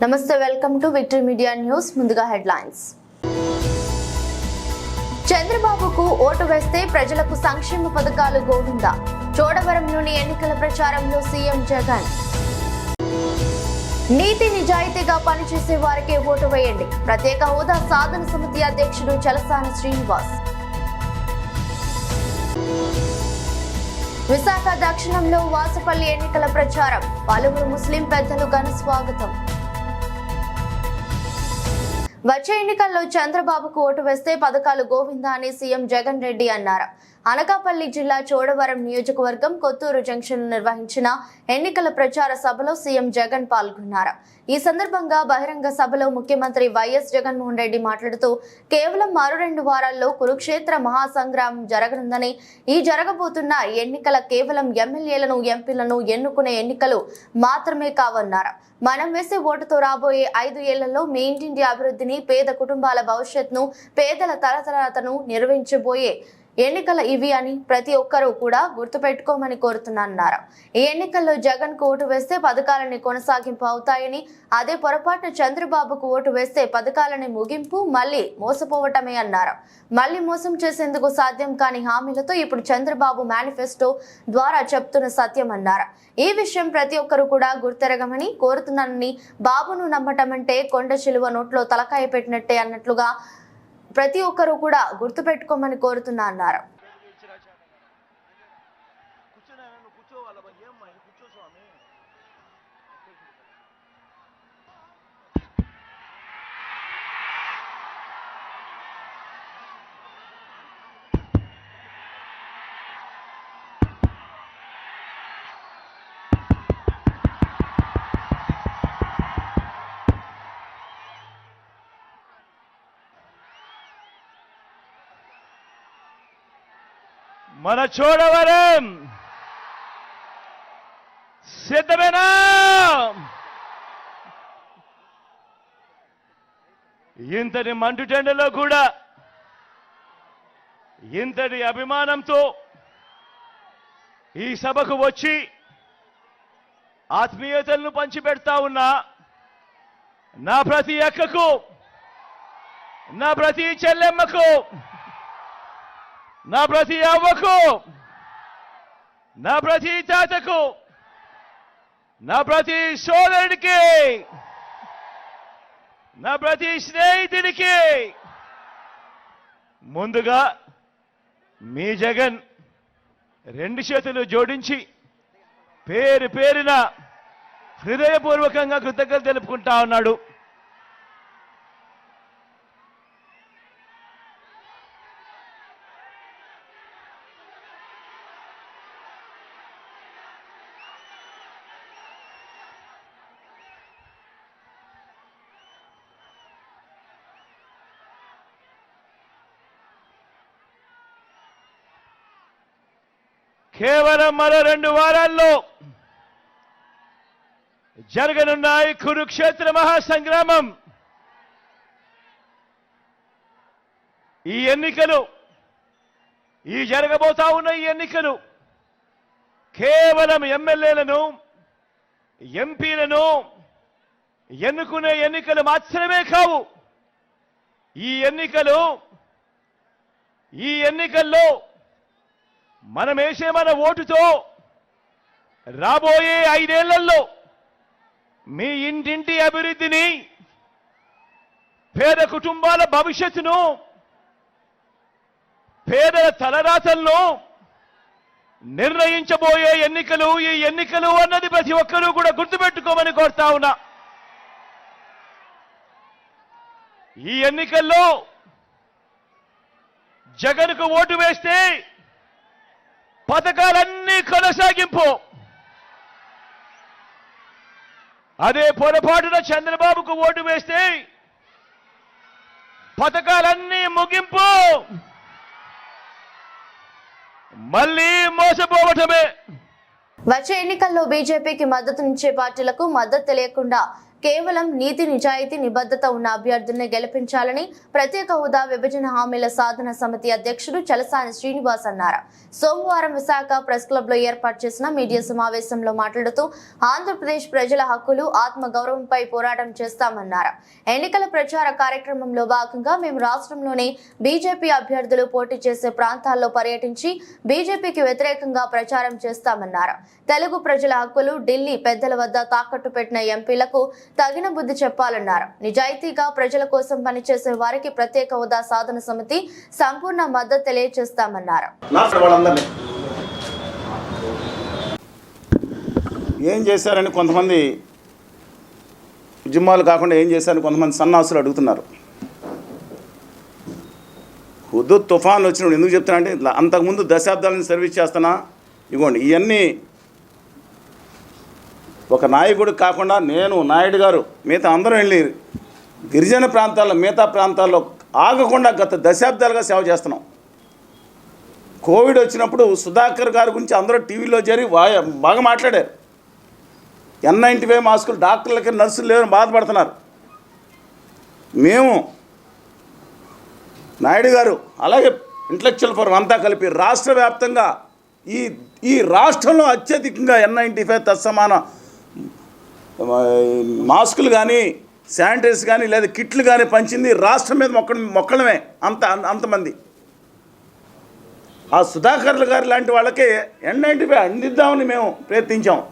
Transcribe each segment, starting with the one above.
నమస్తే, welcome to victory media news. ముందుగా headlines. చంద్రబాబుకు ఓటు వేస్తే ప్రజలకు సంక్షేమ పథకాలు గోవిందా. చోడవరంలోని ఎన్నికల ప్రచారంలో సీఎం జగన్. నీతి నిజాయితీగా పనిచేసే వారికే ఓటు వేయండి. ప్రత్యేక హోదా సాధన సమితి అధ్యక్షుడు చలసాని శ్రీనివాస్. విశాఖ దక్షిణంలో వాసపల్లి ఎన్నికల ప్రచారం. పలువురు ముస్లిం పెద్దలు ఘన స్వాగతం. వచ్చే ఎన్నికల్లో చంద్రబాబుకు ఓటు వేస్తే పథకాలు గోవిందా అని సీఎం జగన్ రెడ్డి అన్నారు. అనకాపల్లి జిల్లా చోడవరం నియోజకవర్గం కొత్తూరు జంక్షన్ నిర్వహించిన ఎన్నికల ప్రచార సభలో సీఎం జగన్ పాల్గొన్నారు. ఈ సందర్భంగా బహిరంగ సభలో ముఖ్యమంత్రి వైఎస్ జగన్మోహన్ రెడ్డి మాట్లాడుతూ కేవలం మరో 2 వారాల్లో కురుక్షేత్ర మహాసంగ్రామం జరగనుందని, ఈ జరగబోతున్న ఎన్నికల కేవలం ఎమ్మెల్యేలను ఎంపీలను ఎన్నుకునే ఎన్నికలు మాత్రమే కావన్నారు. మనం వేసే ఓటుతో రాబోయే 5 ఏళ్లలో మీ ఇంటింటి అభివృద్ధిని, పేద కుటుంబాల భవిష్యత్తును, పేదల తరతరాలను నిర్వహించబోయే ఎన్నికల ఇవి అని ప్రతి ఒక్కరూ కూడా గుర్తుపెట్టుకోమని కోరుతున్నారన్నారు. ఈ ఎన్నికల్లో జగన్ కు ఓటు వేస్తే పథకాలని కొనసాగింపు అవుతాయని, అదే పొరపాటున చంద్రబాబుకు ఓటు వేస్తే పథకాలని ముగింపు, మళ్లీ మోసపోవటమే అన్నారు. మళ్లీ మోసం చేసేందుకు సాధ్యం కాని హామీలతో ఇప్పుడు చంద్రబాబు మేనిఫెస్టో ద్వారా చెప్తున్న సత్యం అన్నారు. ఈ విషయం ప్రతి ఒక్కరూ కూడా గుర్తెరగమని కోరుతున్నానని, బాబును నమ్మటం అంటే కొండ చిలువ నోట్లో తలకాయ పెట్టినట్టే అన్నట్లుగా ప్రతి ఒక్కరూ కూడా గుర్తుపెట్టుకోమని కోరుతున్నా అన్నారు. మన చోడవరం సిద్ధమేనా? ఇంతటి మండుటెండలో కూడా ఇంతటి అభిమానంతో ఈ సభకు వచ్చి ఆత్మీయతలను పంచిపెడతా ఉన్నా నా ప్రతి అక్కకు, నా ప్రతి చెల్లెమ్మకు, నా ప్రతి అవ్వకు, నా ప్రతి తాతకు, నా ప్రతి సోదరుడికి, నా ప్రతి స్నేహితుడికి ముందుగా మీ జగన్ 2 చేతులు జోడించి పేరు పేరున హృదయపూర్వకంగా కృతజ్ఞతలు తెలుపుకుంటా ఉన్నాడు. కేవలం మరో 2 వారాల్లో జరగనున్న ఈ కురుక్షేత్ర మహాసంగ్రామం, ఈ ఎన్నికలు, ఈ జరగబోతా ఉన్న ఈ ఎన్నికలు కేవలం ఎమ్మెల్యేలను, ఎంపీలను ఎన్నుకునే ఎన్నికలు మాత్రమే కావు. ఈ ఎన్నికల్లో మనం వేసే మన ఓటుతో రాబోయే 5 ఏళ్లలో మీ ఇంటింటి అభివృద్ధిని, పేద కుటుంబాల భవిష్యత్తును, పేదల తలరాతలను నిర్ణయించబోయే ఎన్నికలు ఈ ఎన్నికలు అన్నది ప్రతి ఒక్కరూ కూడా గుర్తుపెట్టుకోమని కోరుతా ఉన్నా. ఈ ఎన్నికల్లో జగన్కు ఓటు వేస్తే పథకాలన్నీ కొనసాగింపు, అదే పొరపాటున చంద్రబాబుకు ఓటు వేస్తే పథకాలన్నీ ముగింపు, మళ్ళీ మోసపోవటమే. వచ్చే ఎన్నికల్లో బీజేపీకి మద్దతునిచ్చే పార్టీలకు మద్దతు తెలియకుండా కేవలం నీతి నిజాయితీ నిబద్ధత ఉన్న అభ్యర్థుల్ని గెలిపించాలని ప్రత్యేక హోదా విభజన హామీల సాధన సమితి అధ్యక్షుడు చలసాని శ్రీనివాస్ అన్నారు. సోమవారం విశాఖ ప్రెస్ క్లబ్ లో ఏర్పాటు చేసిన మీడియా సమావేశంలో మాట్లాడుతూ ఆంధ్రప్రదేశ్ ప్రజల హక్కులు ఆత్మ గౌరవంపై పోరాటం చేస్తామన్నారు. ఎన్నికల ప్రచార కార్యక్రమంలో భాగంగా మేము రాష్ట్రంలోని బీజేపీ అభ్యర్థులు పోటీ చేసే ప్రాంతాల్లో పర్యటించి బీజేపీకి వ్యతిరేకంగా ప్రచారం చేస్తామన్నారు. తెలుగు ప్రజల హక్కులు ఢిల్లీ పెద్దల వద్ద తాకట్టు పెట్టిన ఎంపీలకు తగిన బుద్ధి చెప్పాలన్నారు. నిజాయితీగా ప్రజల కోసం పనిచేసే వారికి ప్రత్యేక హోదా సాధన సమితి సంపూర్ణ మద్దతు తెలియజేస్తామన్నారు. ఏం చేశారని కొంతమంది ఉద్యమాలు కాకుండా ఏం చేశారని కొంతమంది సన్నాసులు అడుగుతున్నారు. హుదూద్ తుఫాన్ వచ్చినప్పుడు ఎందుకు చెప్తున్నా అంటే అంతకుముందు దశాబ్దాలను సర్వీస్ చేస్తున్నా ఇగోండి ఇవన్నీ ఒక నాయకుడు కాకుండా నేను నాయుడు గారు మిగతా అందరం వెళ్ళి గిరిజన ప్రాంతాల్లో మిగతా ప్రాంతాల్లో ఆగకుండా గత దశాబ్దాలుగా సేవ చేస్తున్నాం. కోవిడ్ వచ్చినప్పుడు సుధాకర్ గారి గురించి అందరూ టీవీలో చేరి బాగా మాట్లాడారు. N95 మాస్కులు డాక్టర్లకి నర్సులు లేవని బాధపడుతున్నారు. మేము నాయుడు గారు అలాగే ఇంటలెక్చువల్ ఫోరం అంతా కలిపి రాష్ట్ర వ్యాప్తంగా ఈ రాష్ట్రంలో అత్యధికంగా N95 తత్సమాన మాస్కులు కానీ శానిటైజర్స్ కానీ లేదా కిట్లు కానీ పంచింది రాష్ట్రం మీద మొక్కడమే అంతమంది. ఆ సుధాకర్లు గారు లాంటి వాళ్ళకి N95 అందిద్దామని మేము ప్రయత్నించాం.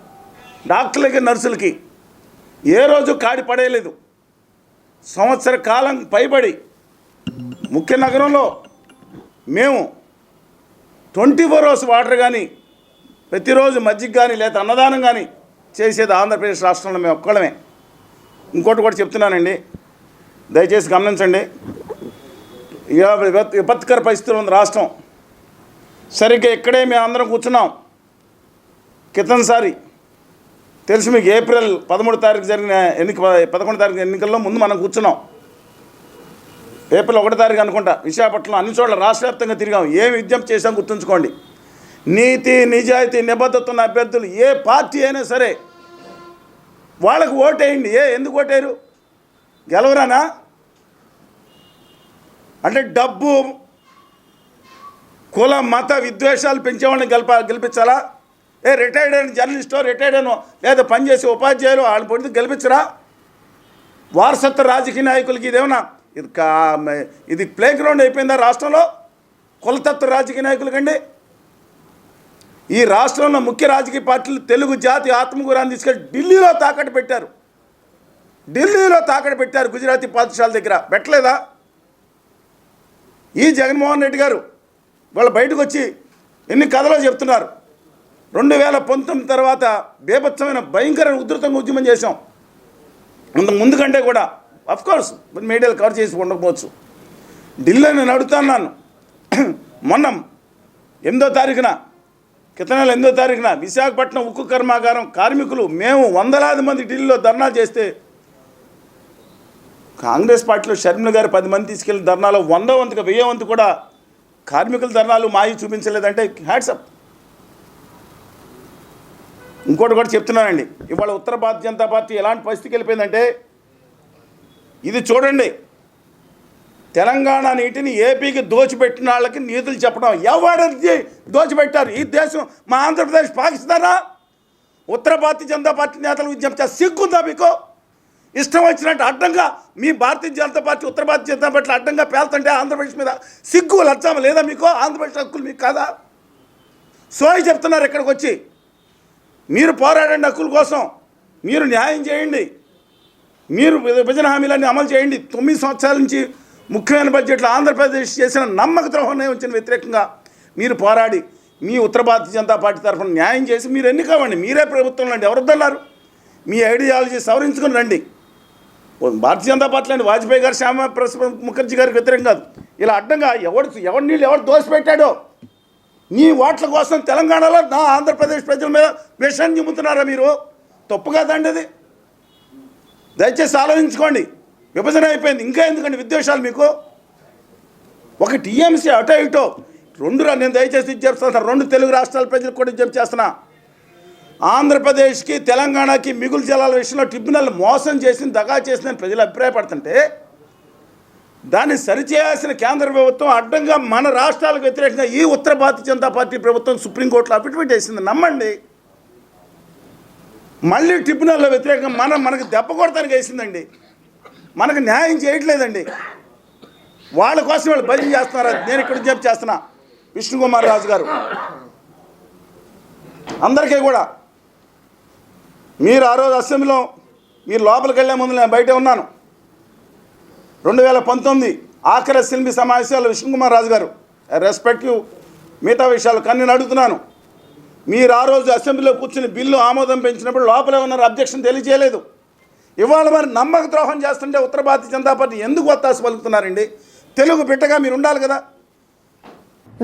డాక్టర్లకి నర్సులకి ఏ రోజు కాడి పడేయలేదు. సంవత్సర కాలం పైబడి ముఖ్య నగరంలో మేము 24 అవర్స్ వాటర్ కానీ ప్రతిరోజు మజ్జిగ కానీ లేదా అన్నదానం కానీ చేసేది ఆంధ్రప్రదేశ్ రాష్ట్రంలో మేము ఒక్కడమే. ఇంకోటి కూడా చెప్తున్నానండి, దయచేసి గమనించండి. విపత్కర పరిస్థితులు ఉంది రాష్ట్రం. సరిగ్గా ఇక్కడే మేము అందరం కూర్చున్నాం. క్రితంసారి తెలుసు మీకు, ఏప్రిల్ 13 తారీఖు జరిగిన 11 తారీఖు ఎన్నికల్లో ముందు మనం కూర్చున్నాం. ఏప్రిల్ 1 తారీఖు అనుకుంటా విశాఖపట్నంలో అన్ని చోట్ల రాష్ట్ర వ్యాప్తంగా తిరిగాం. ఏం విజ్ఞప్తి చేసాం గుర్తుంచుకోండి. నీతి నిజాయితీ నిబద్ధత ఉన్న అభ్యర్థులు ఏ పార్టీ అయినా సరే వాళ్ళకు ఓటేయండి. ఎందుకు ఓటేరు? గెలవరానా? అంటే డబ్బు కుల మత విద్వేషాలు పెంచేవాళ్ళని గెలిపించాలా? రిటైర్డ్ అయిన జర్నలిస్టో రిటైర్డ్ అయిన లేదా పనిచేసే ఉపాధ్యాయులు వాళ్ళని పొడితే గెలిపించరా? వారసత్వ రాజకీయ నాయకులకి ఇదేమన్నా ఇది ప్లే గ్రౌండ్ అయిపోయిందా రాష్ట్రంలో? కులతత్వ రాజకీయ నాయకులకండి. ఈ రాష్ట్రంలో ముఖ్య రాజకీయ పార్టీలు తెలుగు జాతి ఆత్మగౌరవాన్ని తీసుకెళ్ళి ఢిల్లీలో తాకట్టు పెట్టారు. గుజరాతీ పాఠశాల దగ్గర పెట్టలేదా? ఈ జగన్మోహన్ రెడ్డి గారు వాళ్ళు బయటకు వచ్చి ఎన్ని కథలో చెప్తున్నారు. 2019 తర్వాత బేభత్సమైన భయంకర ఉధృతంగా ఉద్యమం చేశాం. ముందు కంటే కూడా అఫ్కోర్స్ మీడియాలు కవర్ చేసి ఉండకపోవచ్చు. ఢిల్లీ నేను అడుగుతున్నాను. మొన్న 8వ తారీఖున క్రితం నెల 8వ తారీఖున విశాఖపట్నం ఉక్కు కర్మాగారం కార్మికులు మేము వందలాది మంది ఢిల్లీలో ధర్నాలు చేస్తే కాంగ్రెస్ పార్టీలో షర్మిల గారు 10 మంది తీసుకెళ్లి ధర్నాలో 100 వంతుగా 1000 వంతు కూడా కార్మికుల ధర్నాలు మాయి చూపించలేదంటే హ్యాట్సప్. ఇంకోటి కూడా చెప్తున్నానండి, ఇవాళ ఉత్తర భారతీయ జనతా పార్టీ ఎలాంటి పరిస్థితికి వెళ్ళిపోయిందంటే ఇది చూడండి. తెలంగాణ నీటిని ఏపీకి దోచిపెట్టిన వాళ్ళకి నీతులు చెప్పడం. ఎవరికి దోచిపెట్టారు? ఈ దేశం మా ఆంధ్రప్రదేశ్ పాకిస్తానా? ఉత్తర భారతీయ జనతా పార్టీ నేతలు విజ్ఞప్తి సిగ్గుందా మీకు? ఇష్టం వచ్చినట్టు అడ్డంగా మీ భారతీయ జనతా పార్టీ ఉత్తర భారతీయ జనతా పార్టీ అడ్డంగా పేలుతుంటే ఆంధ్రప్రదేశ్ మీద సిగ్గు లజ్జామ లేదా మీకు? ఆంధ్రప్రదేశ్ హక్కులు మీకు కాదా? సోయి చెప్తున్నారు ఇక్కడికి వచ్చి. మీరు పోరాడండి హక్కుల కోసం, మీరు న్యాయం చేయండి, మీరు విభజన హామీలన్నీ అమలు చేయండి. 9 సంవత్సరాల నుంచి ముఖ్యమైన బడ్జెట్లో ఆంధ్రప్రదేశ్ చేసిన నమ్మక ద్రోహం వచ్చిన వ్యతిరేకంగా మీరు పోరాడి మీ ఉత్తర భారతీయ జనతా పార్టీ తరఫున న్యాయం చేసి మీరు ఎన్నికవ్వండి. మీరే ప్రభుత్వంలో అండి, ఎవరొద్దన్నారు? మీ ఐడియాలజీ సవరించుకుని రండి. భారతీయ జనతా పార్టీలో అండి వాజ్పేయి గారు, శ్యామ ప్రసాద్ ముఖర్జీ గారికి వ్యతిరేకం కాదు. ఇలా అడ్డంగా ఎవరి నీళ్ళు ఎవరు దోసిపెట్టాడో నీ ఓట్ల కోసం తెలంగాణలో నా ఆంధ్రప్రదేశ్ ప్రజల మీద విషం చిమ్ముతున్నారా మీరు? తప్పు కాదండి అది. దయచేసి ఆలోచించుకోండి. విభజన అయిపోయింది, ఇంకా ఎందుకండి విద్వేషాలు మీకు? ఒక టీఎంసీ అటో ఇటో నేను దయచేసి చెప్తాను. 2 తెలుగు రాష్ట్రాల ప్రజలకు కూడా విజ్ఞప్తి చేస్తున్నా. ఆంధ్రప్రదేశ్కి తెలంగాణకి మిగులు జలాల విషయంలో ట్రిబ్యునల్ మోసం చేసిన దగా చేసిందని ప్రజలు అభిప్రాయపడుతుంటే దాన్ని సరిచేయాల్సిన కేంద్ర ప్రభుత్వం అడ్డంగా మన రాష్ట్రాలకు వ్యతిరేకంగా ఈ ఉత్తర భారతీయ జనతా పార్టీ ప్రభుత్వం సుప్రీంకోర్టులో అఫిడవిట్ వేసింది. నమ్మండి, మళ్ళీ ట్రిబ్యునల్లో వ్యతిరేకంగా మనకు దెబ్బ కొడతానికి వేసిందండి. మనకు న్యాయం చేయట్లేదండి. వాళ్ళ కోసం వాళ్ళు భజన చేస్తున్నారు. నేను ఇక్కడ విజ్ఞప్తి చేస్తున్నా విష్ణుకుమార్ రాజు గారు అందరికీ కూడా, మీరు ఆ రోజు అసెంబ్లీలో మీరు లోపలికి వెళ్ళే ముందు నేను బయటే ఉన్నాను. 2019 ఆఖరి అసెంబ్లీ సమావేశాలు విష్ణుకుమార్ రాజు గారు రెస్పెక్ట్ యూ మిగతా విషయాలు కానీ నేను అడుగుతున్నాను, మీరు ఆ రోజు అసెంబ్లీలో కూర్చుని బిల్లు ఆమోదం పెంచినప్పుడు లోపలే ఉన్నారు, అబ్జెక్షన్ తెలియజేయలేదు. ఇవాళ మరి నమ్మక ద్రోహం చేస్తుంటే ఉత్తర భారతీయ జనతా పార్టీ ఎందుకు ఒత్తాసు పలుకుతున్నారండి? తెలుగు బిడ్డగా మీరు ఉండాలి కదా.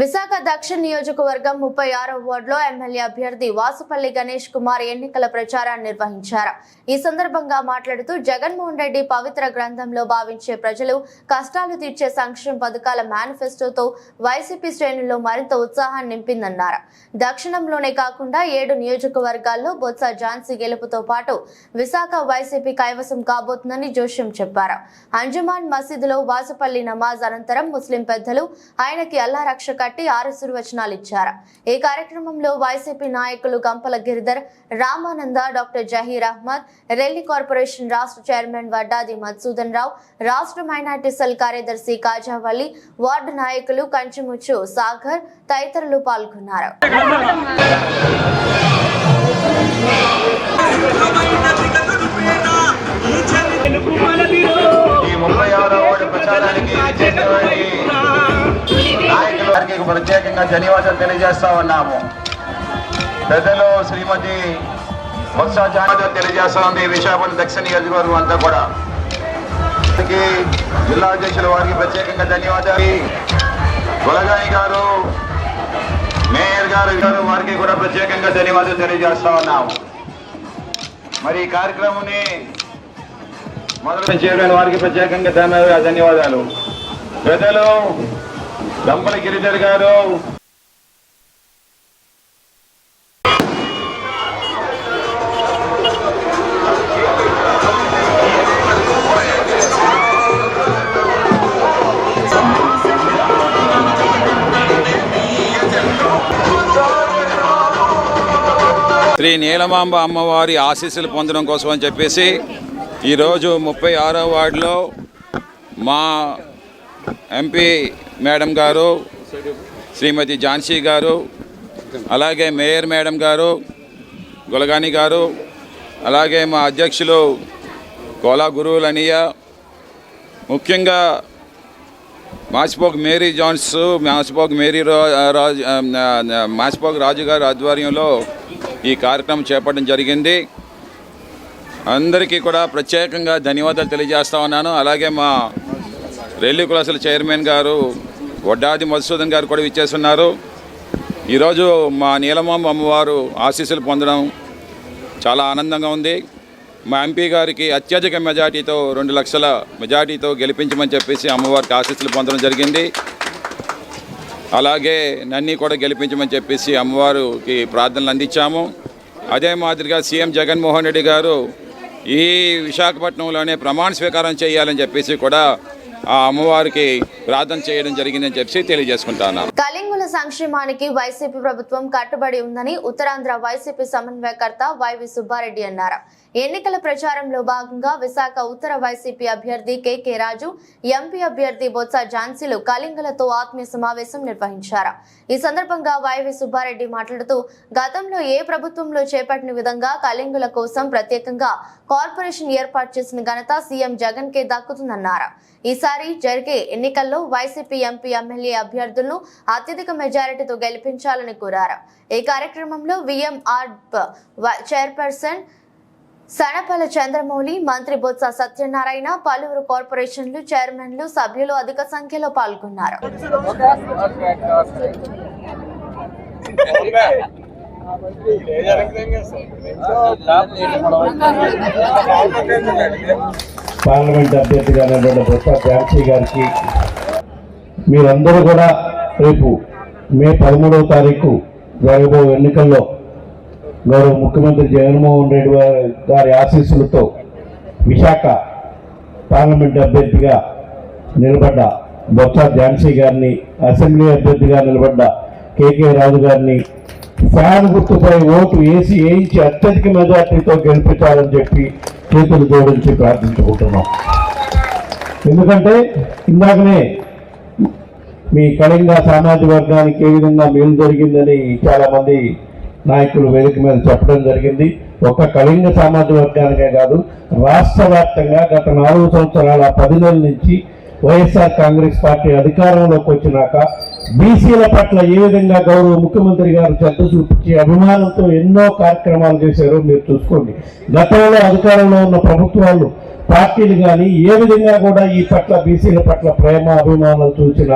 విశాఖ దక్షిణ నియోజకవర్గం 36వ వార్డులో ఎమ్మెల్యే అభ్యర్థి వాసుపల్లి గణేష్ కుమార్ ఎన్నికల ప్రచారాన్ని నిర్వహించారు. ఈ సందర్భంగా మాట్లాడుతూ జగన్మోహన్ రెడ్డి పవిత్ర గ్రంథంలో భావించే ప్రజలు కష్టాలు తీర్చే సంక్షేమ పథకాల మేనిఫెస్టోతో వైసీపీ శ్రేణుల్లో మరింత ఉత్సాహాన్ని నింపిందన్నారు. దక్షిణంలోనే కాకుండా 7 నియోజకవర్గాల్లో బొత్స ఝాన్సీ గెలుపుతో పాటు విశాఖ వైసీపీ కైవసం కాబోతుందని జోష్యం చెప్పారు. అంజుమాన్ మసీదులో వాసుపల్లి నమాజ్ అనంతరం ముస్లిం పెద్దలు ఆయనకి అల్లా రక్ష కట్టి ఆశీర్వచనాలు ఇచ్చారు. ఈ కార్యక్రమంలో వైసీపీ నాయకులు గంపల గిరిధర్, రామానంద, డాక్టర్ జహీర్ అహ్మద్, రెల్లి కార్పొరేషన్ రాష్ట్ర చైర్మన్ వడ్డాది మధుసూదన్ రావు, రాష్ట్ర మైనార్టీ సెల్ కార్యదర్శి కాజావల్లి, వార్డు నాయకులు కంచిముచ్చు సాగర్ తదితరులు పాల్గొన్నారు. నాయకులకు ప్రత్యేకంగా ధన్యవాదాలు తెలియజేస్తా ఉన్నాము. పెద్దలు శ్రీమతి బొత్స ఝాన్సీ తెలియజేస్తా ఉంది. విశాఖపట్నం దక్షిణ నియోజకవర్గం అంతా కూడా జిల్లా అధ్యక్షుల వారికి ప్రత్యేకంగా ధన్యవాదాలు. గొలగాని గారు, మేయర్ గారు వారికి కూడా ప్రత్యేకంగా ధన్యవాదాలు తెలియజేస్తా ఉన్నాము. మరి ఈ కార్యక్రమాన్ని మొదలు చేయడం వారికి ప్రత్యేకంగా ధన్యవాదాలు. పెద్దలు గంపల గిరిధర్ గారు, శ్రీ నీలమాంబ అమ్మవారి ఆశీస్సులు పొందడం కోసం అని చెప్పేసి ఈరోజు 36వ వార్డులో మా ఎంపీ మేడం గారు శ్రీమతి ఝాన్సీ గారు, అలాగే మేయర్ మేడం గారు గొలగాని గారు, అలాగే మా అధ్యక్షులు కోలా గురువులనియ, ముఖ్యంగా మాచిపోక్ మేరీ జాన్స్, మాచిపోక్ రాజు గారి ఆధ్వర్యంలో ఈ కార్యక్రమం చేపట్టడం జరిగింది. అందరికీ కూడా ప్రత్యేకంగా ధన్యవాదాలు తెలియజేస్తా ఉన్నాను. అలాగే మా రెల్లి కులాసుల చైర్మన్ గారు వడ్డాది మధుసూదన్ గారు కూడా ఇచ్చేస్తున్నారు. ఈరోజు మా నీలమాంబ అమ్మవారు ఆశీస్సులు పొందడం చాలా ఆనందంగా ఉంది. మా ఎంపీ గారికి అత్యధిక మెజార్టీతో 2 లక్షల మెజార్టీతో గెలిపించమని చెప్పేసి అమ్మవారికి ఆశీస్సులు పొందడం జరిగింది. అలాగే నన్ను కూడా గెలిపించమని చెప్పేసి అమ్మవారికి ప్రార్థనలు అందించాము. అదే మాదిరిగా సీఎం జగన్మోహన్ రెడ్డి గారు ఈ విశాఖపట్నంలోనే ప్రమాణ స్వీకారం చేయాలని చెప్పేసి కూడా ఆ అమ్మవారికి ప్రార్థన చేయడం జరిగిందని చెప్పి తెలియజేసుకుంటాను. కలింగుల సంక్షేమానికి వైసీపీ ప్రభుత్వం కట్టుబడి ఉందని ఉత్తరాంధ్ర వైసీపీ సమన్వయకర్త వైవి సుబ్బారెడ్డి అన్నారు. ఎన్నికల ప్రచారంలో భాగంగా విశాఖ ఉత్తర వైసీపీ అభ్యర్థి కేకే రాజు, ఎంపీ అభ్యర్థి బొత్స ఝాన్సీలు కలింగులతో ఆత్మీయ సమావేశం నిర్వహించారు. ఈ సందర్భంగా వైవి సుబ్బారెడ్డి మాట్లాడుతూ గతంలో ఏ ప్రభుత్వంలో చేపట్టిన విధంగా కలింగుల కోసం ప్రత్యేకంగా కార్పొరేషన్ ఏర్పాటు చేసిన ఘనత సీఎం జగన్ కే దక్కుతుందన్నారు. ఈసారి జరిగే ఎన్నికల్లో వైసీపీ ఎంపీ ఎమ్మెల్యే అభ్యర్థులను అత్యధిక మెజారిటీతో గెలిపించాలని కోరారు. ఈ కార్యక్రమంలో విఎంఆర్ చైర్పర్సన్ సనపల చంద్రమౌళి, మంత్రి బొత్స సత్యనారాయణ, పలువురు కార్పొరేషన్లు చైర్మన్లు, సభ్యులు అధిక సంఖ్యలో పాల్గొన్నారు. పార్లమెంట్ అభ్యర్థిగా బొత్స ఝాన్సీ గారికి మీరందరూ కూడా రేపు మే 13వ తారీఖు జరగబోయే ఎన్నికల్లో గౌరవ ముఖ్యమంత్రి జగన్మోహన్ రెడ్డి గారి ఆశీస్సులతో విశాఖ పార్లమెంట్ అభ్యర్థిగా నిలబడ్డ బొత్స ఝాన్సీ గారిని, అసెంబ్లీ అభ్యర్థిగా నిలబడ్డ కేకే రాజు గారిని ఫ్యాన్ గుర్తుపై ఓటు వేయించి అత్యధిక మెజార్టీతో గెలిపించాలని చెప్పి చేతులు జోడించి ప్రార్థించుకుంటున్నాం. ఎందుకంటే ఇందాకనే మీ కళింగ సామాజిక వర్గానికి ఏ విధంగా మేలు జరిగిందని చాలామంది నాయకులు వేదిక మీద చెప్పడం జరిగింది. ఒక్క కళింగ సామాజిక వర్గానికే కాదు, రాష్ట్ర వ్యాప్తంగా గత 4 సంవత్సరాల 10 నెలల నుంచి వైఎస్ఆర్ కాంగ్రెస్ పార్టీ అధికారంలోకి వచ్చినాక బీసీల పట్ల ఏ విధంగా గౌరవ ముఖ్యమంత్రి గారు శ్రద్ధ చూపించి అభిమానంతో ఎన్నో కార్యక్రమాలు చేశారో మీరు చూసుకోండి. గతంలో అధికారంలో ఉన్న ప్రభుత్వాలు పార్టీలు కానీ ఏ విధంగా కూడా ఈ పట్ల బీసీల పట్ల ప్రేమ అభిమానాలు చూసిన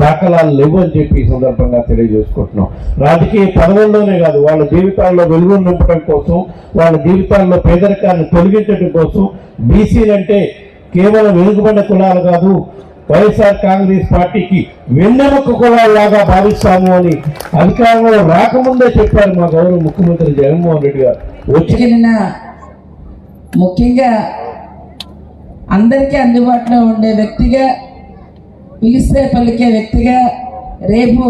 దాఖలాలు లేవు అని చెప్పి ఈ సందర్భంగా తెలియజేసుకుంటున్నాం. రాజకీయ పదవుల్లోనే కాదు, వాళ్ళ జీవితాల్లో వెలుగును నింపడం కోసం, వాళ్ళ జీవితాల్లో పేదరికాన్ని తొలగించడం కోసం బీసీలంటే కేవలం వెనుకబడిన కులాలు కాదు, వైఎస్ఆర్ కాంగ్రెస్ పార్టీకి వెన్నెముక కులాల్లాగా భావిస్తాము అని అధికారంలో రాకముందే చెప్పారు మా గౌరవ ముఖ్యమంత్రి జగన్మోహన్ రెడ్డి గారు. వచ్చిన ముఖ్యంగా అందరికీ అందుబాటులో ఉండే వ్యక్తిగా, పిలిస్తే పలికే వ్యక్తిగా, రేపు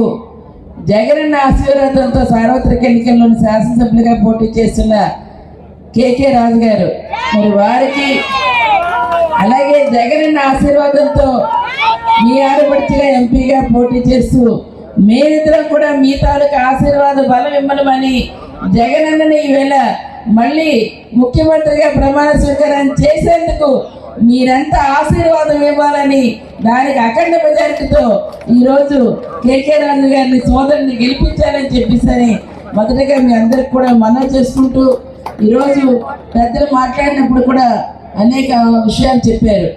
జగనన్న ఆశీర్వాదంతో సార్వత్రిక ఎన్నికల్లోని శాసనసభ్యులుగా పోటీ చేస్తున్న కేకే రాజు గారు, మరి వారికి అలాగే జగనన్న ఆశీర్వాదంతో మీ ఆడపడిచిగా ఎంపీగా పోటీ చేస్తూ మేమిద్దరం కూడా మీ తాలూకు ఆశీర్వాద బలం ఇవ్వమని జగనన్నని ఈవేళ మళ్ళీ ముఖ్యమంత్రిగా ప్రమాణ స్వీకారం చేసేందుకు మీరంతా ఆశీర్వాదం ఇవ్వాలని దానికి అఖండ మెజారిటీతో ఈరోజు కేకే రాజు గారిని సోదరుని గెలిపించాలని చెప్పేసి మొదటగా మీ అందరికి కూడా మనవి చేసుకుంటూ, ఈరోజు పెద్దలు మాట్లాడినప్పుడు కూడా అనేక విషయాలు చెప్పారు.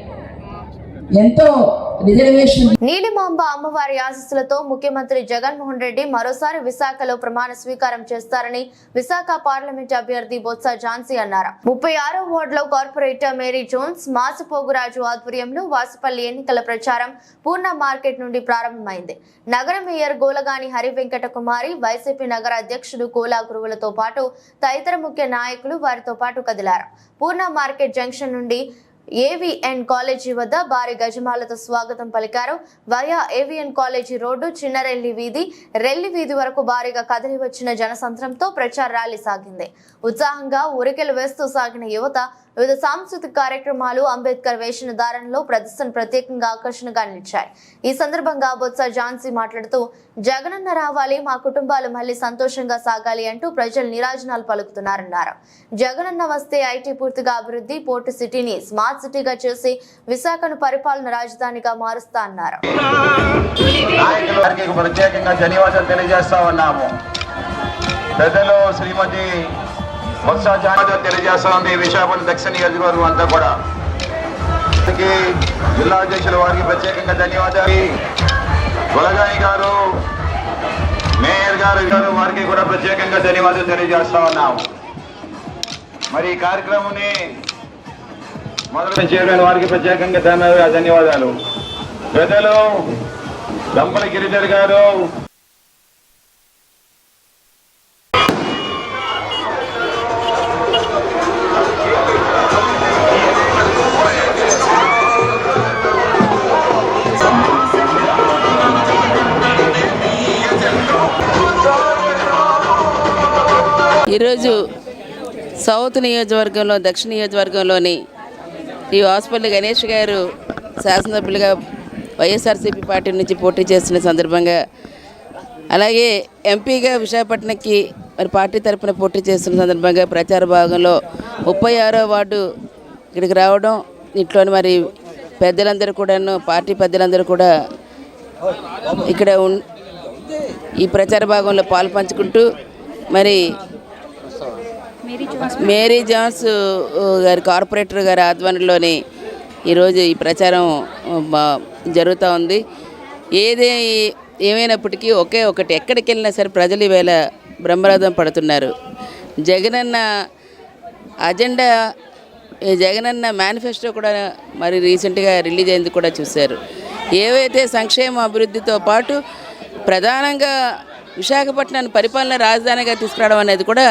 ఎంతో రిజర్వేషన్. నీలిమాంబ అమ్మవారి ఆశీస్సులతో ముఖ్యమంత్రి జగన్మోహన్ రెడ్డి మరోసారి విశాఖలో ప్రమాణ స్వీకారం చేస్తారని విశాఖ పార్లమెంట్ అభ్యర్థి బొత్స ఝాన్సీ అన్నారు. 36వ వార్డులో కార్పొరేటర్ మేరీ జోన్స్, మాసిపోగురాజు ఆధ్వర్యంలో వాసుపల్లి ఎన్నికల ప్రచారం పూర్ణ మార్కెట్ నుండి ప్రారంభమైంది. నగర మేయర్ గోలగాని హరివెంకట కుమారి, వైసీపీ నగర అధ్యక్షుడు కోలా గురువులతో పాటు తదితర ముఖ్య నాయకులు వారితో పాటు కదిలారు. పూర్ణ మార్కెట్ జంక్షన్ నుండి ఏవిఎన్ కాలేజీ వద్ద భారీ గజమాలతో స్వాగతం పలికారు. వయా ఏవిఎన్ కాలేజీ రోడ్డు, చిన్న రెల్లి వీధి వరకు భారీగా కదిలి వచ్చిన జనసంద్రంతో ప్రచార ర్యాలీ సాగింది. ఉత్సాహంగా ఉరికెలు వేస్తూ సాగిన యువత వివిధ సాంస్కృతిక కార్యక్రమాలు, అంబేద్కర్ వేషధారణలో ప్రదర్శన ప్రత్యేకంగా ఆకర్షణగా నిలిచాయి. ఈ సందర్భంగా బొత్స ఝాన్సీ మాట్లాడుతూ, జగనన్న రావాలి, మా కుటుంబాలు మళ్లీ సంతోషంగా సాగాలి అంటూ ప్రజలు నీరాజనాలు పలుకుతున్నారన్నారు. జగనన్న వస్తే ఐటీ పూర్తిగా అభివృద్ధి, పోర్టు సిటీని స్మార్ట్ సిటీగా చేసి విశాఖను పరిపాలన రాజధానిగా మారుస్తా అన్నారు. ప్రత్యేకంగా ధన్యవాదాలు తెలియజేస్తా ఉన్నాము. పెద్దలు శ్రీమతి బొత్స ఝాన్సీ తెలియజేస్తుంది. విశాఖపట్నం దక్షిణ నియోజకవర్గం అంతా కూడా జిల్లా అధ్యక్షుల వారికి ప్రత్యేకంగా ధన్యవాదాలు. గొలగాని గారు, మేయర్ గారు వారికి కూడా ప్రత్యేకంగా ధన్యవాదాలు తెలియజేస్తా ఉన్నాము. మరి ఈ కార్యక్రమాన్ని మొదలు చేయడం వారికి ప్రత్యేకంగా ధన్యవాదాలు. పెద్దలు దంపలి గిరిధర్ గారు, ఈరోజు సౌత్ నియోజకవర్గంలో, దక్షిణ నియోజకవర్గంలోని ఈ వాసుపల్లి గణేష్ గారు శాసనసభ్యులుగా వైఎస్ఆర్సీపీ పార్టీ నుంచి పోటీ చేస్తున్న సందర్భంగా, అలాగే ఎంపీగా విశాఖపట్నంకి మరి పార్టీ తరఫున పోటీ చేస్తున్న సందర్భంగా ప్రచార భాగంలో 36వ వార్డు ఇక్కడికి రావడం, ఇంట్లోని మరి పెద్దలందరూ కూడాను, పార్టీ పెద్దలందరూ కూడా ఇక్కడ ఈ ప్రచార భాగంలో పాలు పంచుకుంటూ మరి మేరీ జాన్స్ గారి కార్పొరేటర్ గారి ఆధ్వర్యంలోని ఈరోజు ఈ ప్రచారం జరుగుతూ ఉంది. ఏమైనప్పటికీ ఒకటి ఎక్కడికి వెళ్ళినా సరే ప్రజలు ఈవేళ బ్రహ్మరథం పడుతున్నారు. జగనన్న అజెండా, జగనన్న మేనిఫెస్టో కూడా మరి రీసెంట్గా రిలీజ్ అయింది కూడా చూశారు. ఏవైతే సంక్షేమ అభివృద్ధితో పాటు ప్రధానంగా విశాఖపట్నాన్ని పరిపాలన రాజధానిగా తీసుకురావడం అనేది కూడా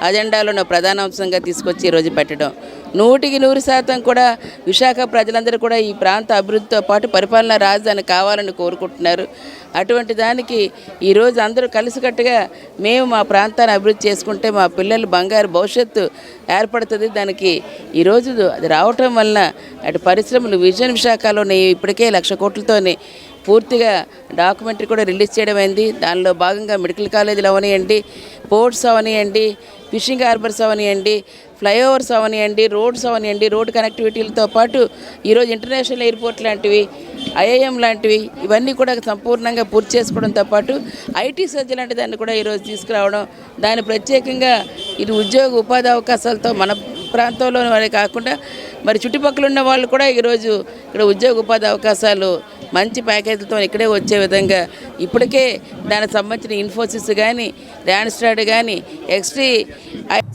అజెండాలో ప్రధాన అంశంగా తీసుకొచ్చి ఈరోజు పెట్టడం. 100% కూడా విశాఖ ప్రజలందరూ కూడా ఈ ప్రాంత అభివృద్ధితో పాటు పరిపాలనా రాజధాని కావాలని కోరుకుంటున్నారు. అటువంటి దానికి ఈరోజు అందరూ కలిసికట్టుగా మేము మా ప్రాంతాన్ని అభివృద్ధి చేసుకుంటే మా పిల్లలు బంగారు భవిష్యత్తు ఏర్పడుతుంది. దానికి ఈరోజు అది రావటం వలన అటు పరిశ్రమలు విజన్ విశాఖలోని ఇప్పటికే 1,00,000 కోట్లతోని పూర్తిగా డాక్యుమెంటరీ కూడా రిలీజ్ చేయడం అయింది. దానిలో భాగంగా మెడికల్ కాలేజీలు అవనియండి, పోర్ట్స్ అవనియండి, ఫిషింగ్ హార్బర్స్ అవనియండి, ఫ్లైఓవర్స్ అవనియండి, రోడ్స్ అవనియండి, రోడ్ కనెక్టివిటీలతో పాటు ఈరోజు ఇంటర్నేషనల్ ఎయిర్పోర్ట్ లాంటివి, ఐఐఎం లాంటివి ఇవన్నీ కూడా సంపూర్ణంగా పూర్తి చేసుకోవడంతో పాటు ఐటీ సర్జ్ లాంటి దాన్ని కూడా ఈరోజు తీసుకురావడం, దాన్ని ప్రత్యేకంగా ఇది ఉద్యోగ ఉపాధి అవకాశాలతో మన ప్రాంతంలోనే కాకుండా మరి చుట్టుపక్కల ఉన్న వాళ్ళు కూడా ఈరోజు ఇక్కడ ఉద్యోగ ఉపాధి అవకాశాలు మంచి ప్యాకేజీలతో ఇక్కడే వచ్చే విధంగా ఇప్పటికే దానికి సంబంధించిన ఇన్ఫోసిస్ కానీ, ర్యాన్స్టాడ్ కానీ, ఎక్స్ట్రీ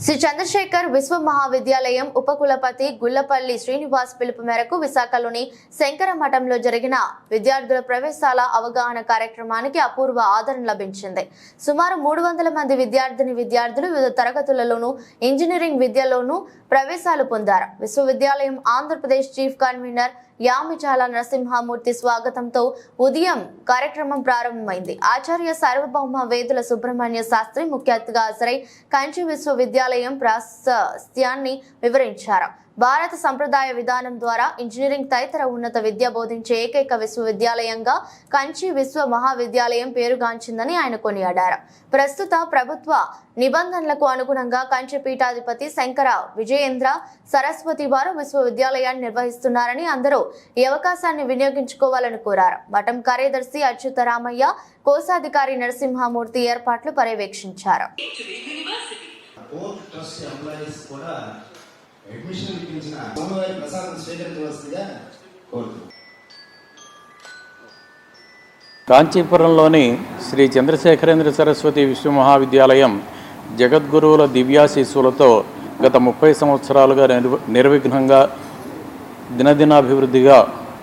శ్రీ చంద్రశేఖర్ విశ్వ మహావిద్యాలయం ఉపకులపతి గుల్లపల్లి శ్రీనివాస్ పిలుపు మేరకు విశాఖలోని శంకర మఠంలో జరిగిన విద్యార్థుల ప్రవేశాల అవగాహన కార్యక్రమానికి అపూర్వ ఆదరణ లభించింది. సుమారు 300 మంది విద్యార్థులు వివిధ తరగతులలోనూ ఇంజనీరింగ్ విద్యలోనూ ప్రవేశాలు పొందారు. విశ్వవిద్యాలయం ఆంధ్రప్రదేశ్ చీఫ్ కన్వీనర్ యామిచాల నరసింహమూర్తి స్వాగతంతో ఉదయం కార్యక్రమం ప్రారంభమైంది. ఆచార్య సార్వభౌమ వేదుల సుబ్రహ్మణ్య శాస్త్రి ముఖ్య అతిథిగా హాజరై కంచి విశ్వవిద్యాలయం ప్రాశస్త్యాన్ని వివరించారు. భారత సంప్రదాయ విధానం ద్వారా ఇంజనీరింగ్ తదితర ఉన్నత విద్య బోధించే ఏకైక విశ్వవిద్యాలయంగా కంచి విశ్వ మహావిద్యాలయం పేరుగాంచిందని ఆయన కొనియాడారు. ప్రస్తుత ప్రభుత్వ నిబంధనలకు అనుగుణంగా కంచి పీఠాధిపతి శంకర విజయేంద్ర సరస్వతి వారు విశ్వవిద్యాలయాన్ని నిర్వహిస్తున్నారని అందరూ ఈ అవకాశాన్ని వినియోగించుకోవాలని కోరారు. మఠం కార్యదర్శి అచ్యుతరామయ్య, కోశాధికారి నరసింహమూర్తి ఏర్పాట్లు పర్యవేక్షించారు. అడ్మిషన్ ఇప్పించిన స్వామివారి ప్రసాదం స్వీకరించవలసిందిగా కోరుతున్నాను. కాంచీపురంలోని శ్రీ చంద్రశేఖరేంద్ర సరస్వతి విశ్వమహావిద్యాలయం జగద్గురువుల దివ్యాశీస్సులతో గత 30 సంవత్సరాలుగా నిర్విఘ్నంగా దినదినాభివృద్ధిగా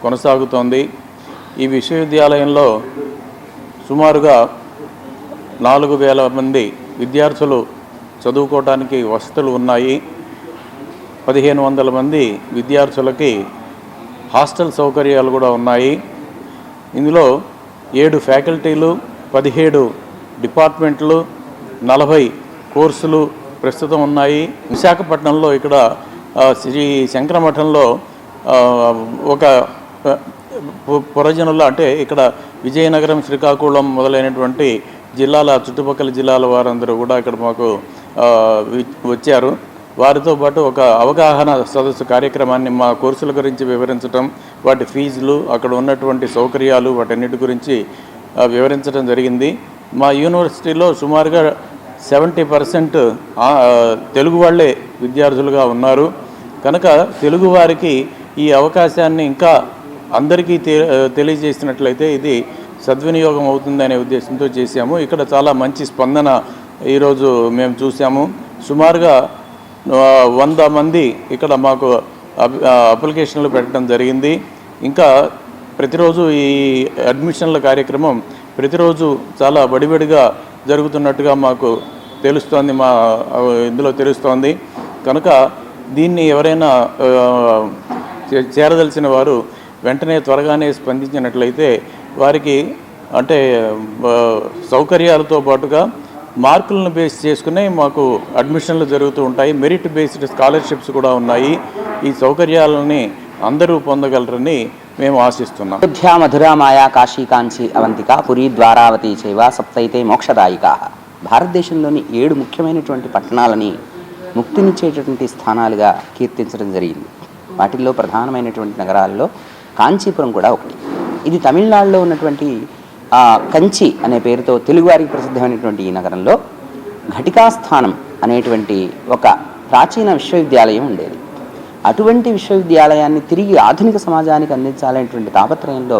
కొనసాగుతోంది. ఈ విశ్వవిద్యాలయంలో సుమారుగా 4,000 మంది విద్యార్థులు చదువుకోవడానికి వసతులు ఉన్నాయి. 1,500 మంది విద్యార్థులకి హాస్టల్ సౌకర్యాలు కూడా ఉన్నాయి. ఇందులో 7 ఫ్యాకల్టీలు, 17 డిపార్ట్మెంట్లు, 40 కోర్సులు ప్రస్తుతం ఉన్నాయి. విశాఖపట్నంలో ఇక్కడ శ్రీ శంకరమఠంలో ఒక పురజనుల అంటే ఇక్కడ విజయనగరం, శ్రీకాకుళం మొదలైనటువంటి చుట్టుపక్కల జిల్లాల వారందరూ కూడా ఇక్కడ మాకు వచ్చారు. వారితో పాటు ఒక అవగాహన సదస్సు కార్యక్రమాన్ని మా కోర్సుల గురించి వివరించడం, వాటి ఫీజులు, అక్కడ ఉన్నటువంటి సౌకర్యాలు, వాటన్నిటి గురించి వివరించడం జరిగింది. మా యూనివర్సిటీలో సుమారుగా 70% తెలుగు వాళ్ళే విద్యార్థులుగా ఉన్నారు. కనుక తెలుగు వారికి ఈ అవకాశాన్ని ఇంకా అందరికీ తెలియజేసినట్లయితే ఇది సద్వినియోగం అవుతుందనే ఉద్దేశంతో చేశాము. ఇక్కడ చాలా మంచి స్పందన ఈరోజు మేము చూసాము. సుమారుగా 100 మంది ఇక్కడ మాకు అప్లికేషన్లు పెట్టడం జరిగింది. ఇంకా ప్రతిరోజు ఈ అడ్మిషన్ల కార్యక్రమం ప్రతిరోజు చాలా వడివడిగా జరుగుతున్నట్టుగా మాకు తెలుస్తోంది, ఇందులో తెలుస్తోంది. కనుక దీన్ని ఎవరైనా చేరదలిచిన వారు వెంటనే త్వరగానే స్పందించినట్లయితే వారికి అంటే సౌకర్యాలతో పాటుగా మార్కులను బేస్ చేసుకునే మాకు అడ్మిషన్లు జరుగుతూ ఉంటాయి. మెరిట్ బేస్డ్ స్కాలర్షిప్స్ కూడా ఉన్నాయి. ఈ సౌకర్యాలని అందరూ పొందగలరని మేము ఆశిస్తున్నాం. అయోధ్య, మధుర, మాయా, కాశీ, కాంచి, అవంతిక, పురి, ద్వారావతి చైవ సప్తైతే మోక్షదాయికా. భారతదేశంలోని 7 ముఖ్యమైనటువంటి పట్టణాలని ముక్తినిచ్చేటటువంటి స్థానాలుగా కీర్తించడం జరిగింది. వాటిల్లో ప్రధానమైనటువంటి నగరాల్లో కాంచీపురం కూడా ఒకటి. ఇది తమిళనాడులో ఉన్నటువంటి కంచి అనే పేరుతో తెలుగువారికి ప్రసిద్ధమైనటువంటి ఈ నగరంలో ఘటికాస్థానం అనేటువంటి ఒక ప్రాచీన విశ్వవిద్యాలయం ఉండేది. అటువంటి విశ్వవిద్యాలయాన్ని తిరిగి ఆధునిక సమాజానికి అందించాలనేటువంటి తాపత్రయంలో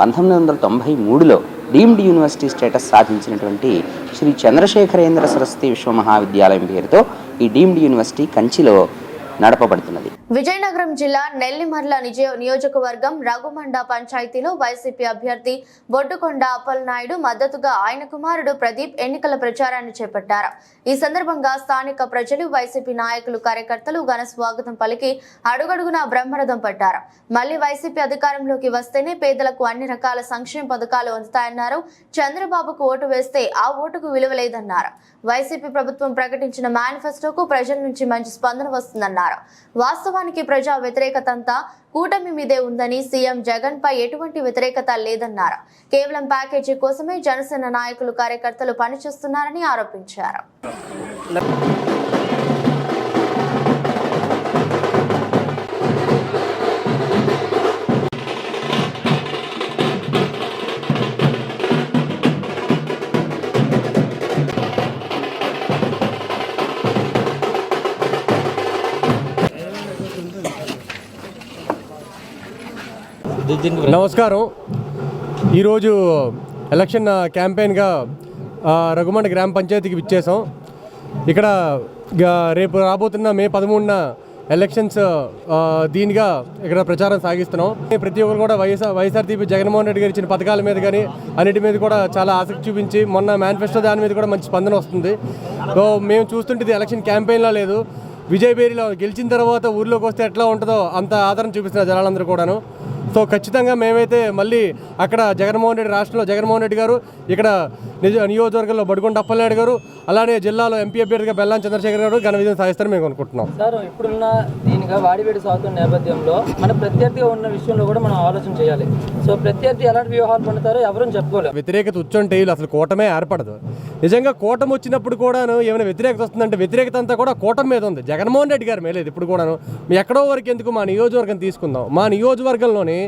1993లో డీమ్డ్ యూనివర్సిటీ స్టేటస్ సాధించినటువంటి శ్రీ చంద్రశేఖరేంద్ర సరస్వతి విశ్వమహావిద్యాలయం పేరుతో ఈ డీమ్డ్ యూనివర్సిటీ కంచిలో నడపబడుతున్నది. విజయనగరం జిల్లా నెల్లిమర్ల నియోజకవర్గం రఘుమండ పంచాయతీలో వైసీపీ అభ్యర్థి బొడ్డుకొండ అప్పలనాయుడు మద్దతుగా ఆయన కుమారుడు ప్రదీప్ ఎన్నికల ప్రచారాన్ని చేపట్టారు. ఈ సందర్భంగా స్థానిక ప్రజలు, వైసీపీ నాయకులు, కార్యకర్తలు ఘన స్వాగతం పలికి అడుగడుగునా బ్రహ్మరథం పట్టారు. మళ్లీ వైసీపీ అధికారంలోకి వస్తేనే పేదలకు అన్ని రకాల సంక్షేమ పథకాలు అందుతాయన్నారు. చంద్రబాబుకు ఓటు వేస్తే ఆ ఓటుకు విలువ లేదన్నారు. వైసీపీ ప్రభుత్వం ప్రకటించిన మేనిఫెస్టోకు ప్రజల నుంచి మంచి స్పందన వస్తుందన్నారు. వాస్తవానికి ప్రజా వ్యతిరేకత అంతా కూటమి మీదే ఉందని, సీఎం జగన్ పై ఎటువంటి వ్యతిరేకత లేదన్నారు. కేవలం ప్యాకేజీ కోసమే జనసేన నాయకులు, కార్యకర్తలు పనిచేస్తున్నారని ఆరోపించారు. నమస్కారం. ఈరోజు ఎలక్షన్ క్యాంపెయిన్గా రఘుమండ గ్రామ పంచాయతీకి విచ్చేసాం. ఇక్కడ రేపు రాబోతున్న మే 13న ఎలక్షన్స్ దీనిగా ఇక్కడ ప్రచారం సాగిస్తున్నాం. ప్రతి ఒక్కరు కూడా వైఎస్ఆర్సీపీ జగన్మోహన్ రెడ్డి గారు ఇచ్చిన పథకాల మీద కానీ అన్నిటి మీద కూడా చాలా ఆసక్తి చూపించి మొన్న మేనిఫెస్టో దాని మీద కూడా మంచి స్పందన వస్తుంది. సో మేము చూస్తుంటే ఇది ఎలక్షన్ క్యాంపెయిన్లో లేదు, విజయబేరిలో గెలిచిన తర్వాత ఊర్లోకి వస్తే ఎట్లా ఉంటుందో అంత ఆదరణ చూపిస్తున్నారు జనాలందరూ కూడాను. సో ఖచ్చితంగా మేమైతే మళ్ళీ అక్కడ రాష్ట్రంలో జగన్మోహన్ రెడ్డి గారు, ఇక్కడ నియోజకవర్గంలో బొడ్డుకొండ అప్పలనాయుడు గారు, అలానే జిల్లాలో ఎంపీ అభ్యర్థిగా బెల్లాన చంద్రశేఖర్ గారు ఘన విజయం సాధిస్తారని మేము అనుకుంటున్నాం. సార్, ఇప్పుడున్న దీనిగా వాడివేడి సాగుతున్న నేపథ్యంలో మన ప్రత్యర్థిగా ఉన్న విషయంలో కూడా మనం ఆలోచన చేయాలి. సో ప్రత్యర్థి ఎలాంటి వ్యవహారం పడతారో ఎవరూ చెప్పుకోలేదు. వ్యతిరేకత ఉచ్చుంటే అసలు కూటమే ఏర్పడదు. నిజంగా కూటమి వచ్చినప్పుడు కూడాను ఏమైనా వ్యతిరేకత వస్తుందంటే వ్యతిరేకత అంతా కూడా కూటమి మీద ఉంది, జగన్మోహన్ రెడ్డి గారి మీద లేదు. ఇప్పుడు కూడాను ఎక్కడో వరకు ఎందుకు మా నియోజకవర్గం తీసుకుందాం. మా నియోజకవర్గంలోని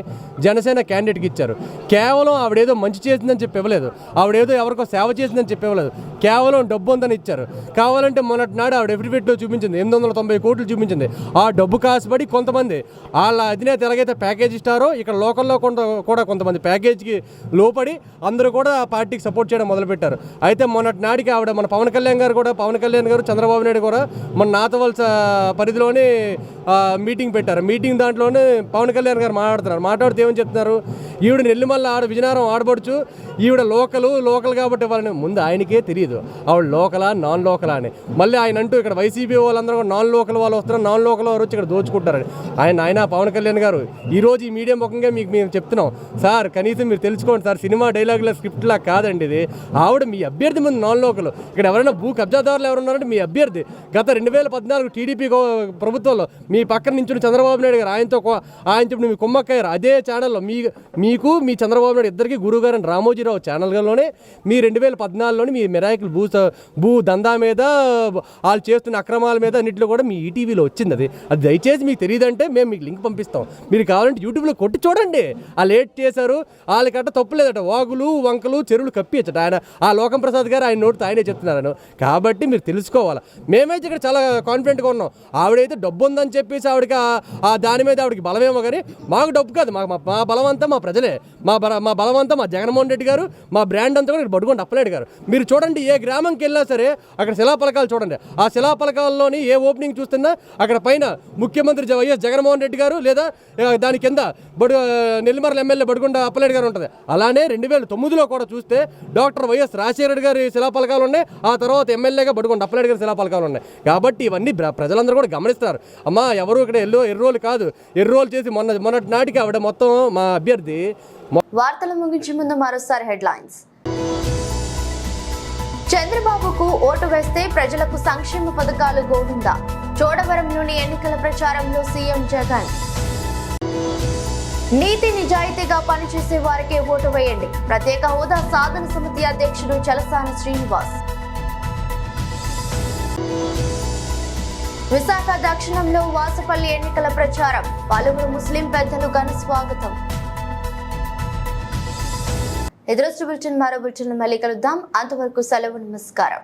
జనసేన క్యాండిడేట్కి ఇచ్చారు. కేవలం ఆవిడేదో మంచి చేసిందని చెప్పి ఇవ్వలేదు, ఆవిడేదో ఎవరికో సేవ చేసిందని చెప్పి ఇవ్వలేదు, కేవలం డబ్బు ఉందని ఇచ్చారు. కావాలంటే మొన్నటి నాడు ఆవిడ ఎఫిడవిట్లో చూపించింది 890 కోట్లు చూపించింది. ఆ డబ్బు కాసుబడి కొంతమంది వాళ్ళ అధినేత ఎలాగైతే ప్యాకేజ్ ఇస్తారో ఇక్కడ లోకల్లో కూడా కొంతమంది ప్యాకేజీకి లోపడి అందరూ కూడా ఆ పార్టీకి సపోర్ట్ చేయడం మొదలుపెట్టారు. అయితే మొన్నటి నాడికి ఆవిడ మన పవన్ కళ్యాణ్ గారు చంద్రబాబు నాయుడు కూడా మన నాతవలస పరిధిలోనే మీటింగ్ పెట్టారు. మీటింగ్ దాంట్లోనే పవన్ కళ్యాణ్ గారు మాట్లాడుతూ ఏమని చెప్తున్నారు, ఈవిడ నెల్లిమల్ల విజయనగరం ఆడబడుచు, ఈవిడ లోకల్ కాబట్టి వాళ్ళని ముందు ఆయనకే తెలియదు ఆవిడ లోకలా నాన్ లోకలా అని. మళ్ళీ ఆయన అంటూ ఇక్కడ వైసీపీ వాళ్ళందరూ కూడా నాన్ లోకల్ వాళ్ళు వస్తున్నారు, నాన్ లోకల్ వారు వచ్చి ఇక్కడ దోచుకుంటారని ఆయన పవన్ కళ్యాణ్ గారు ఈరోజు ఈ మీడియా ముఖంగా మీకు మేము చెప్తున్నాం. సార్, కనీసం మీరు తెలుసుకోండి సార్, సినిమా డైలాగుల స్క్రిప్ట్లా కాదండి ఇది. ఆవిడ మీ అభ్యర్థి ముందు నాన్ లోకల్. ఇక్కడ ఎవరైనా భూ కబ్జాదారులు ఎవరున్నారంటే మీ అభ్యర్థి. గత 2014 టీడీపీ ప్రభుత్వంలో మీ పక్కన నుంచి చంద్రబాబు నాయుడు గారు ఆయనతో మీ కుమ్మక్కయ్యారు. అదే ఛానల్లో మీకు మీ చంద్రబాబు నాయుడు ఇద్దరికి గురువు గారు రామోజీరావు ఛానల్లోనే మీ 2014లోని మీ మెరాకిల్ భూ దందా మీద వాళ్ళు చేస్తున్న అక్రమాల మీద అన్నింటిలో కూడా మీ ఈటీవీలో వచ్చింది. అది దయచేసి మీకు తెలియదంటే మేము మీకు లింక్ పంపిస్తాం, మీరు కావాలంటే యూట్యూబ్లో కొట్టి చూడండి. ఆ లేట్ చేశారు, వాళ్ళకట్ట తప్పు లేదట, వాగులు వంకలు చెరువులు కప్పియచ్చట. ఆయన ఆ లోకం ప్రసాద్ గారు ఆయన నోటితో ఆయనే చెప్తున్నారని. కాబట్టి మీరు తెలుసుకోవాలి. మేమైతే ఇక్కడ చాలా కాన్ఫిడెంట్గా ఉన్నాం. ఆవిడైతే డబ్బు ఉందని చెప్పేసి ఆవిడకి దాని మీద ఆవిడకి బలమేమో, కానీ మాకు డబ్బు కాదు, మా బలం అంతా మా ప్రజలే, మా బలం అంతా మా జగన్మోహన్ రెడ్డి గారు, మా బ్రాండ్ అంతా కూడా బొడ్డుకొండ అప్పలనాయుడు గారు. మీరు చూడండి, ఏ గ్రామంకి వెళ్ళినా సరే అక్కడ శిలాఫలకాలు చూడండి. ఆ శిలాఫలకాల్లోని ఏ ఓపెనింగ్ చూస్తున్నా అక్కడ పైన ముఖ్యమంత్రి వైఎస్ జగన్మోహన్ రెడ్డి గారు, లేదా దాని కింద నెల్లిమర్ల ఎమ్మెల్యే బొడ్డుకొండ అప్పలనాయుడు గారు ఉంటుంది. అలానే 2009లో కూడా చూస్తే డాక్టర్ వైఎస్ రాజశేఖర రెడ్డి గారి శిలాఫలకాలు ఉన్నాయి, ఆ తర్వాత ఎమ్మెల్యేగా బొడ్డుకొండ అప్పలనాయుడు గారి శిలాఫలకాలు ఉన్నాయి. కాబట్టి ఇవన్నీ ప్రజలందరూ కూడా గమనిస్తారు. అమ్మా, ఎవరు ఇక్కడ ఎర్రోలు కాదు, ఎర్రోలు చేసి మొన్నటి నాటికి ఆవిడ మొత్తం మా అభ్యర్థి. వార్తలు ముగించే ముందు మరోసారి హెడ్లైన్స్. చంద్రబాబుకు ఓటు వేస్తే ప్రజలకు సంక్షేమ పథకాలు గోవిందా, చోడవరంలోని ఎన్నికల ప్రచారంలో సీఎం జగన్. నీతి నిజాయితీగా పనిచేసే వారికే ఓటు వేయండి, ప్రత్యేక హోదా సాధన సమితి అధ్యక్షుడు చలసాని శ్రీనివాస్. విశాఖ దక్షిణంలో వాసపల్లి ఎన్నికల ప్రచారం, పలువురు ముస్లిం పెద్దలు ఘన స్వాగతం. ఎదురొచ్చు బులెటిన్ మరో బులెటిన్ మళ్ళీ కలుద్దాం. అంతవరకు సెలవు, నమస్కారం.